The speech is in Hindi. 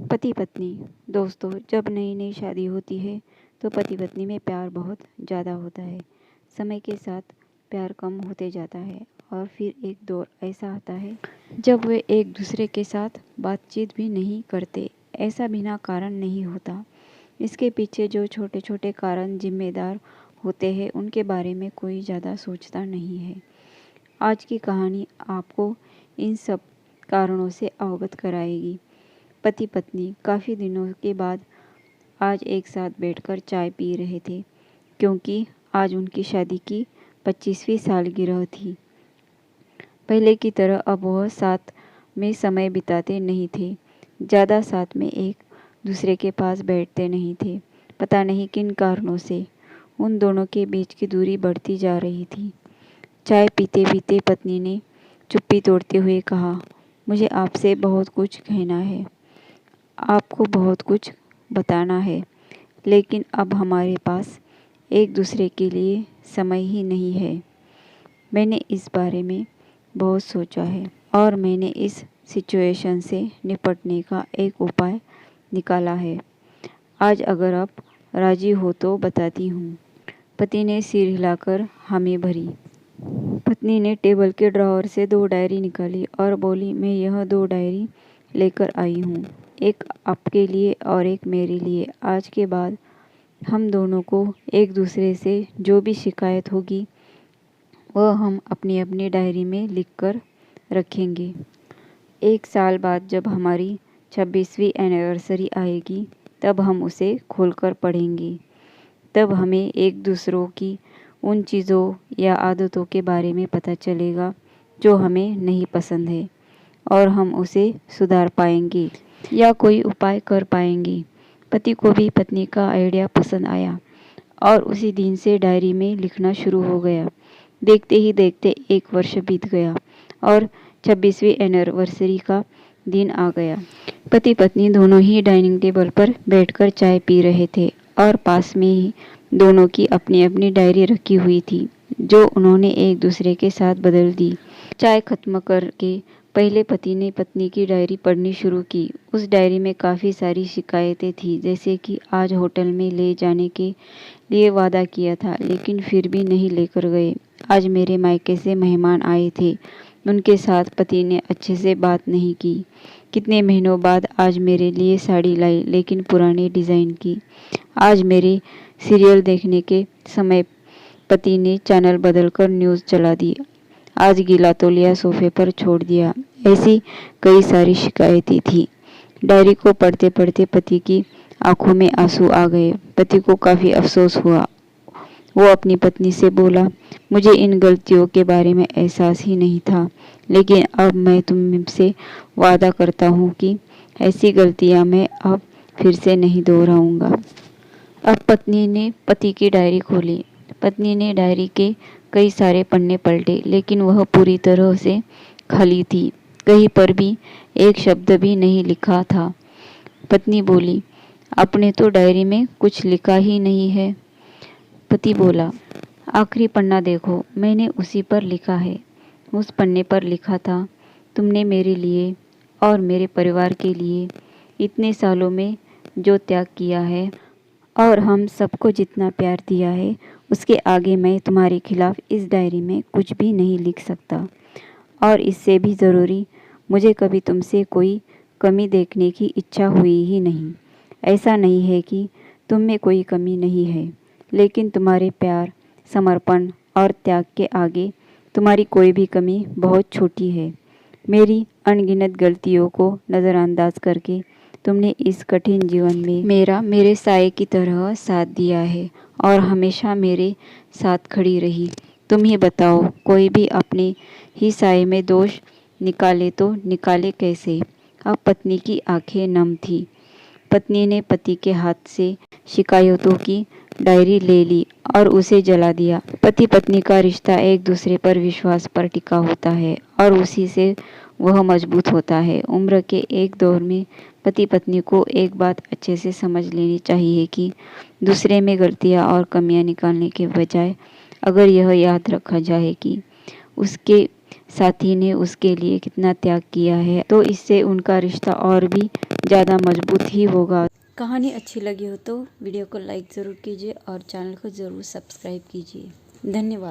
पति पत्नी। दोस्तों, जब नई नई शादी होती है तो पति पत्नी में प्यार बहुत ज़्यादा होता है। समय के साथ प्यार कम होते जाता है और फिर एक दौर ऐसा आता है जब वे एक दूसरे के साथ बातचीत भी नहीं करते। ऐसा बिना कारण नहीं होता। इसके पीछे जो छोटे छोटे कारण जिम्मेदार होते हैं उनके बारे में कोई ज़्यादा सोचता नहीं है। आज की कहानी आपको इन सब कारणों से अवगत कराएगी। पति पत्नी काफ़ी दिनों के बाद आज एक साथ बैठकर चाय पी रहे थे, क्योंकि आज उनकी शादी की 25वीं सालगिरह थी। पहले की तरह अब वह साथ में समय बिताते नहीं थे। ज़्यादा साथ में एक दूसरे के पास बैठते नहीं थे। पता नहीं किन कारणों से उन दोनों के बीच की दूरी बढ़ती जा रही थी। चाय पीते पीते पत्नी ने चुप्पी तोड़ते हुए कहा, मुझे आपसे बहुत कुछ कहना है, आपको बहुत कुछ बताना है, लेकिन अब हमारे पास एक दूसरे के लिए समय ही नहीं है। मैंने इस बारे में बहुत सोचा है और मैंने इस सिचुएशन से निपटने का एक उपाय निकाला है। आज अगर आप राजी हो तो बताती हूँ। पति ने सिर हिलाकर हामी भरी। पत्नी ने टेबल के ड्रॉअर से 2 डायरी निकाली और बोली, मैं यह 2 डायरी लेकर आई हूँ, एक आपके लिए और एक मेरे लिए। आज के बाद हम दोनों को एक दूसरे से जो भी शिकायत होगी वह हम अपनी अपनी डायरी में लिख कर रखेंगे। 1 साल बाद जब हमारी 26वीं एनिवर्सरी आएगी तब हम उसे खोलकर पढ़ेंगे। तब हमें एक दूसरों की उन चीज़ों या आदतों के बारे में पता चलेगा जो हमें नहीं पसंद है और हम उसे सुधार पाएंगे या कोई उपाय कर पाएंगे। पति को भी पत्नी का आइडिया पसंद आया और उसी दिन से डायरी में लिखना शुरू हो गया। देखते ही देखते 1 वर्ष बीत गया और 26वीं एनिवर्सरी का दिन आ गया। पति पत्नी दोनों ही डाइनिंग टेबल पर बैठकर चाय पी रहे थे और पास में ही दोनों की अपनी अपनी डायरी रखी हुई थी, जो उन्होंने एक दूसरे के साथ बदल दी। चाय खत्म करके पहले पति ने पत्नी की डायरी पढ़नी शुरू की। उस डायरी में काफ़ी सारी शिकायतें थी, जैसे कि आज होटल में ले जाने के लिए वादा किया था लेकिन फिर भी नहीं लेकर गए। आज मेरे मायके से मेहमान आए थे, उनके साथ पति ने अच्छे से बात नहीं की। कितने महीनों बाद आज मेरे लिए साड़ी लाई, लेकिन पुराने डिज़ाइन की। आज मेरे सीरियल देखने के समय पति ने चैनल बदलकर न्यूज़ चला दी। आज गीला तौलिया सोफे पर छोड़ दिया। ऐसी कई सारी शिकायतें थी। डायरी को पढ़ते पढ़ते पति की आंखों में आंसू आ गए। पति को काफ़ी अफसोस हुआ। वो अपनी पत्नी से बोला, मुझे इन गलतियों के बारे में एहसास ही नहीं था, लेकिन अब मैं तुमसे वादा करता हूँ कि ऐसी गलतियाँ मैं अब फिर से नहीं दोहराऊंगा। अब पत्नी ने पति की डायरी खोली। पत्नी ने डायरी के कई सारे पन्ने पलटे, लेकिन वह पूरी तरह से खाली थी। कहीं पर भी एक शब्द भी नहीं लिखा था। पत्नी बोली, आपने तो डायरी में कुछ लिखा ही नहीं है। पति बोला, आखिरी पन्ना देखो, मैंने उसी पर लिखा है। उस पन्ने पर लिखा था, तुमने मेरे लिए और मेरे परिवार के लिए इतने सालों में जो त्याग किया है और हम सबको जितना प्यार दिया है, उसके आगे मैं तुम्हारे खिलाफ इस डायरी में कुछ भी नहीं लिख सकता। और इससे भी ज़रूरी, मुझे कभी तुमसे कोई कमी देखने की इच्छा हुई ही नहीं। ऐसा नहीं है कि तुम में कोई कमी नहीं है, लेकिन तुम्हारे प्यार, समर्पण और त्याग के आगे तुम्हारी कोई भी कमी बहुत छोटी है। मेरी अनगिनत गलतियों को नज़रअंदाज करके तुमने इस कठिन जीवन में मेरे साये की तरह साथ दिया है और हमेशा मेरे साथ खड़ी रही। तुम ही बताओ, कोई भी अपने ही साये में दोष निकाले तो निकाले कैसे। अब पत्नी की आंखें नम थी। पत्नी ने पति के हाथ से शिकायतों की डायरी ले ली और उसे जला दिया। पति पत्नी का रिश्ता एक दूसरे पर विश्वास पर टिका होता है और उसी से वह मजबूत होता है। उम्र के एक दौर में पति पत्नी को एक बात अच्छे से समझ लेनी चाहिए कि दूसरे में गलतियां और कमियां निकालने के बजाय अगर यह याद रखा जाए कि उसके साथी ने उसके लिए कितना त्याग किया है, तो इससे उनका रिश्ता और भी ज़्यादा मजबूत ही होगा। कहानी अच्छी लगी हो तो वीडियो को लाइक ज़रूर कीजिए और चैनल को ज़रूर सब्सक्राइब कीजिए। धन्यवाद।